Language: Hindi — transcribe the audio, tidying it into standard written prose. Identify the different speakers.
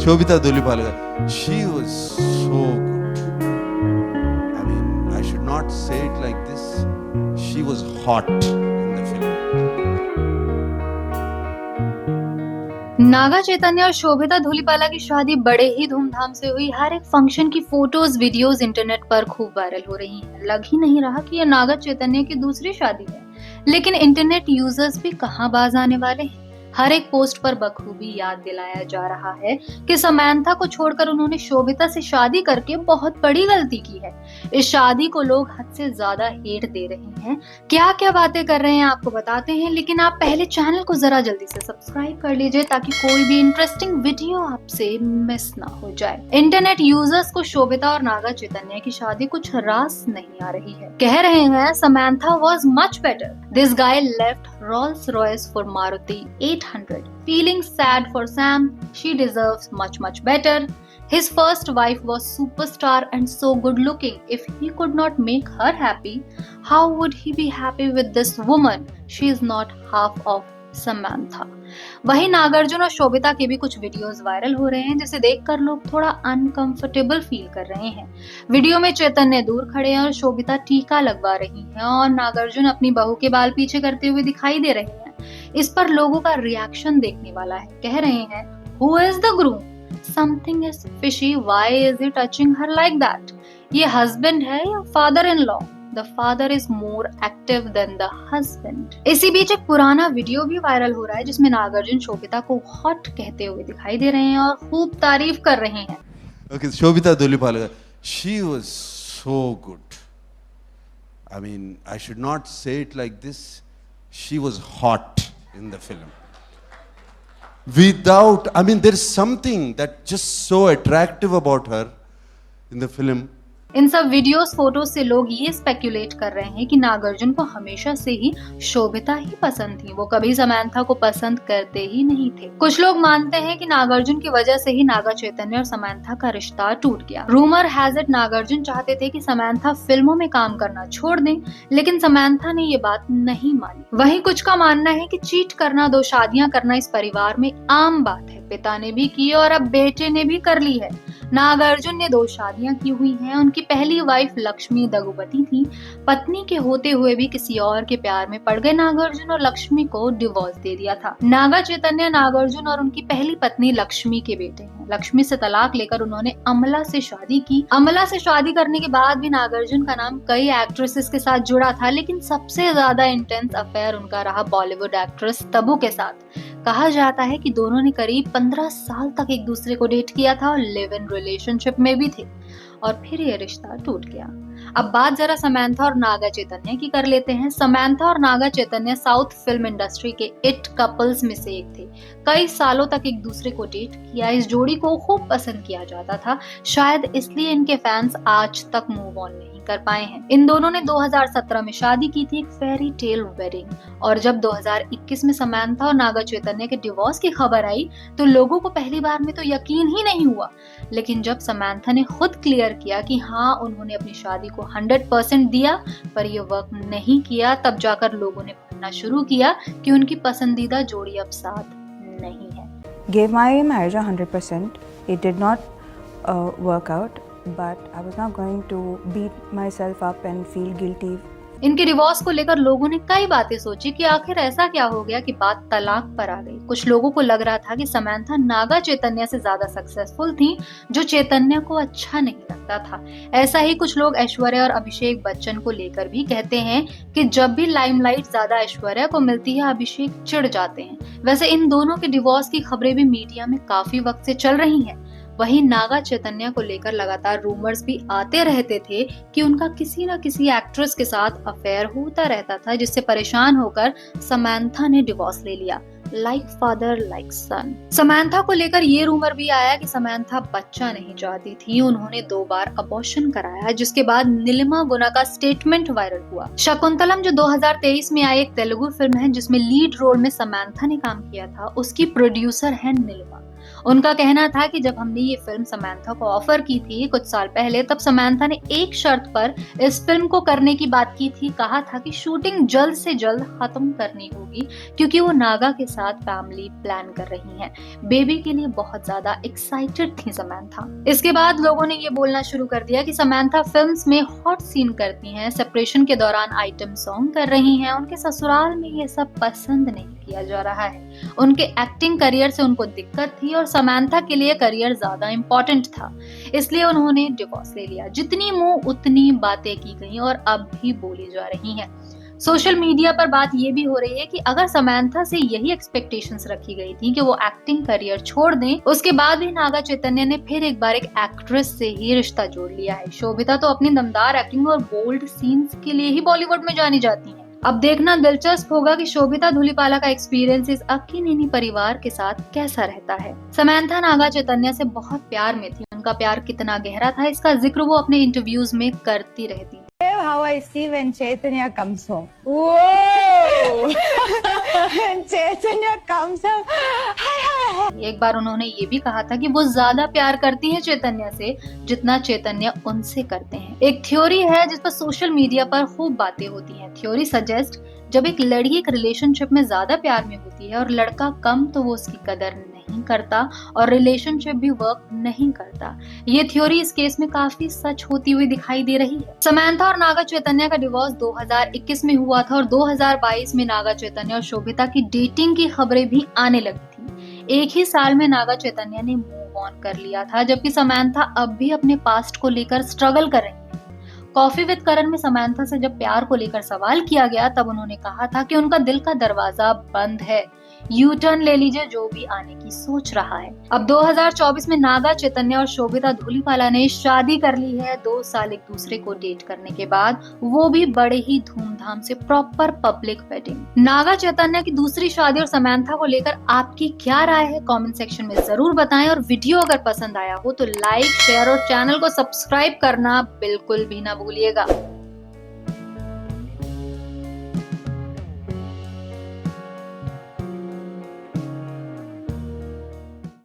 Speaker 1: Shobita Dhulipala, she was so good. I mean, I should not say it like this. She was hot in the film.
Speaker 2: Naga Chaitanya और शोभिता धूलिपाला की शादी बड़े ही धूमधाम से हुई। हर एक फंक्शन की फोटोज वीडियोस इंटरनेट पर खूब वायरल हो रही हैं। लग ही नहीं रहा कि यह नागा चैतन्य की दूसरी शादी है, लेकिन इंटरनेट यूजर्स भी कहां बाज आने वाले हैं। हर एक पोस्ट पर बखूबी याद दिलाया जा रहा है कि समंथा को छोड़कर उन्होंने शोभिता से शादी करके बहुत बड़ी गलती की है। इस शादी को लोग हद से ज्यादा हेट दे रहे हैं। क्या क्या बातें कर रहे हैं आपको बताते हैं, लेकिन आप पहले चैनल को जरा जल्दी से सब्सक्राइब कर लीजिए ताकि कोई भी इंटरेस्टिंग वीडियो आपसे मिस ना हो जाए। इंटरनेट यूजर्स को शोभिता और नागा चैतन्य की शादी कुछ रास नहीं आ रही है। कह रहे हैं Samantha was much better. This guy left Rolls Royce for Maruti 800. Feeling sad for Sam, she deserves much better. His first wife was superstar and so good looking. If he could not make her happy, how would he be happy with this woman? She is not half of Samantha. वही नागार्जुन और शोभिता के भी कुछ वीडियोस वायरल हो रहे हैं, जिसे देखकर लोग थोड़ा अनकंफर्टेबल फील कर रहे हैं। वीडियो में चैतन्य दूर खड़े हैं और शोभिता टीका लगवा रही हैं और नागार्जुन अपनी बहू के बाल पीछे करते हुए दिखाई दे रहे हैं। इस पर लोगों का रिएक्शन देखने वाला है। कह रहे हैं, who is the groom? Something is fishy, why is he touching her like that? ये हस्बैंड है या father in law? The father is more active than the husband. इसी बीच एक पुराना वीडियो भी वायरल हो रहा है जिसमें नागार्जुन शोभिता को हॉट कहते हुए दिखाई दे रहे हैं और खूब तारीफ कर रहे हैं।
Speaker 1: Okay, Shobita Dhulipala, she was so good. I mean, I should not say it like this. She was hot in the film. There's something that just so attractive about her in the film.
Speaker 2: इन सब वीडियोस फोटोज से लोग ये स्पेक्युलेट कर रहे हैं कि नागार्जुन को हमेशा से ही शोभिता ही पसंद थी। वो कभी समंथा को पसंद करते ही नहीं थे। कुछ लोग मानते हैं कि नागार्जुन की वजह से ही नागा चैतन्य और समंथा का रिश्ता टूट गया। रूमर हैज इट नागार्जुन चाहते थे कि समंथा फिल्मों में काम करना छोड़ दें, लेकिन समंथा ने ये बात नहीं मानी। वहीं कुछ का मानना है कि चीट करना, 2 शादियां करना इस परिवार में आम बात है। पिता ने भी की और अब बेटे ने भी कर ली है। नागार्जुन ने 2 शादियां की हुई हैं। उनकी पहली वाइफ लक्ष्मी दगुपति थी। पत्नी के होते हुए भी किसी और के प्यार में पड़ गए नागार्जुन और लक्ष्मी को डिवोर्स दे दिया था। नागा चैतन्य नागार्जुन और उनकी पहली पत्नी लक्ष्मी के बेटे हैं। लक्ष्मी से तलाक लेकर उन्होंने अमला से शादी की। अमला से शादी करने के बाद भी नागार्जुन का नाम कई एक्ट्रेसेस के साथ जुड़ा था, लेकिन सबसे ज्यादा इंटेंस अफेयर उनका रहा बॉलीवुड एक्ट्रेस तब्बू के साथ। कहा जाता है कि दोनों ने करीब 15 साल तक एक दूसरे को डेट किया था और लिव इन रिलेशनशिप में भी थे, और फिर ये रिश्ता टूट गया। अब बात जरा समंथा और नागा चैतन्य की कर लेते हैं। समंथा और Naga Chaitanya south film industry के इट कपल्स में से एक थे। कई सालों तक एक दूसरे को डेट किया। इस जोड़ी को खूब पसंद किया जाता था, शायद इसलिए इनके फैंस आज तक मूव ऑन नहीं कर पाए हैं। इन दोनों ने 2017 में शादी की थी, एक फेरी टेल वेडिंग। और जब 2021 में समंथा और नागा चैतन्य के डिवोर्स की खबर आई तो लोगों को पहली बार में तो यकीन ही नहीं हुआ, लेकिन जब समंथा ने खुद क्लियर किया कि हाँ उन्होंने अपनी शादी को 100% दिया पर ये वर्क नहीं किया, तब जाकर लोगों ने मानना शुरू किया कि उनकी पसंदीदा जोड़ी अब साथ नहीं है।
Speaker 3: Gave my marriage 100%. It did not work out, but I was not going to beat myself up and feel guilty.
Speaker 2: इनके डिवोर्स को लेकर लोगों ने कई बातें सोची कि आखिर ऐसा क्या हो गया कि बात तलाक पर आ गई। कुछ लोगों को लग रहा था कि समंथा नागा चैतन्य से ज्यादा सक्सेसफुल थी, जो चैतन्य को अच्छा नहीं लगता था। ऐसा ही कुछ लोग ऐश्वर्या और अभिषेक बच्चन को लेकर भी कहते हैं कि जब भी लाइमलाइट ज्यादा ऐश्वर्या को मिलती है, अभिषेक चिढ़ जाते हैं। वैसे इन दोनों के डिवोर्स की खबरें भी मीडिया में काफी वक्त से चल रही हैं। वहीं नागा चैतन्य को लेकर लगातार रूमर्स भी आते रहते थे कि उनका किसी न किसी एक्ट्रेस के साथ अफेयर होता रहता था, जिससे परेशान होकर समंथा ने डिवोर्स ले लिया। लाइक फादर लाइक सन। समंथा को लेकर ये रूमर भी आया कि समंथा बच्चा नहीं चाहती थी। उन्होंने 2 बार अबॉर्शन कराया, जिसके बाद नीलिमा गुना का स्टेटमेंट वायरल हुआ। शकुंतलम जो 2023 में आई एक तेलुगु फिल्म है जिसमें लीड रोल में समंथा ने काम किया था, उसकी प्रोड्यूसर है नीलिमा। उनका कहना था कि जब हमने ये फिल्म समंथा को ऑफर की थी कुछ साल पहले, तब समंथा ने एक शर्त पर इस फिल्म को करने की बात की थी। कहा था कि शूटिंग जल्द से जल्द खत्म करनी होगी क्योंकि वो नागा के साथ फैमिली प्लान कर रही हैं। बेबी के लिए बहुत ज्यादा एक्साइटेड थी समंथा। इसके बाद लोगों ने ये बोलना शुरू कर दिया कि समंथा फिल्म्स में हॉट सीन करती हैं, सेपरेशन के दौरान आइटम सॉन्ग कर रही हैं, उनके ससुराल में ये सब पसंद नहीं किया जा रहा है। उनके एक्टिंग करियर से उनको दिक्कत थी और समंथा के लिए करियर ज्यादा इम्पोर्टेंट था, इसलिए उन्होंने डिवोर्स ले लिया। जितनी मुंह उतनी बातें की गई और अब भी बोली जा रही हैं। सोशल मीडिया पर बात ये भी हो रही है कि अगर समंथा से यही एक्सपेक्टेशंस रखी गई थी कि वो एक्टिंग करियर छोड़ दें, उसके बाद भी नागा चैतन्य ने फिर एक बार एक एक्ट्रेस से ही रिश्ता जोड़ लिया है। शोभिता तो अपनी दमदार एक्टिंग और बोल्ड सीन्स के लिए ही बॉलीवुड में जानी जाती हैं। अब देखना दिलचस्प होगा कि शोभिता धूलीपाला का एक्सपीरियंस इस अक्कीनेनी परिवार के साथ कैसा रहता है। समंथा नागा चैतन्य से बहुत प्यार में थी, उनका प्यार कितना गहरा था इसका जिक्र वो अपने इंटरव्यूज में करती रहती।
Speaker 4: How I see when Chaitanya comes home. Whoa! When Chaitanya comes home.
Speaker 2: एक बार उन्होंने ये भी कहा था कि वो ज्यादा प्यार करती हैं चैतन्य से जितना चैतन्य उनसे करते हैं। एक थ्योरी है जिस पर सोशल मीडिया पर खूब बातें होती हैं। थ्योरी सजेस्ट जब एक लड़की एक रिलेशनशिप में ज्यादा प्यार में होती है और लड़का कम, तो वो उसकी कदर नहीं करता और रिलेशनशिप भी वर्क नहीं करता। ये थ्योरी इस केस में काफी सच होती हुई दिखाई दे रही है। समंथा और नागा चैतन्य का डिवोर्स 2021 में हुआ था और 2022 में नागा चैतन्य और शोभिता की डेटिंग की खबरें भी आने लगी थी। एक ही साल में नागा चैतन्य ने मूव ऑन कर लिया था, जबकि समंथा अब भी अपने पास्ट को लेकर स्ट्रगल कर रही है। कॉफी विद करण में समंथा से जब प्यार को लेकर सवाल किया गया, तब उन्होंने कहा था कि उनका दिल का दरवाजा बंद है, यू टर्न ले लीजिए जो भी आने की सोच रहा है। अब 2024 में नागा चैतन्य और शोभिता धूलीपाला ने शादी कर ली है। 2 साल एक दूसरे को डेट करने के बाद, वो भी बड़े ही धूमधाम से, proper public wedding. Naga Chaitanya की दूसरी शादी और समंथा को लेकर आपकी क्या राय है, कमेंट सेक्शन में जरूर बताएं। और वीडियो अगर पसंद आया हो तो लाइक, शेयर और चैनल को सब्सक्राइब करना बिल्कुल भी ना भूलिएगा।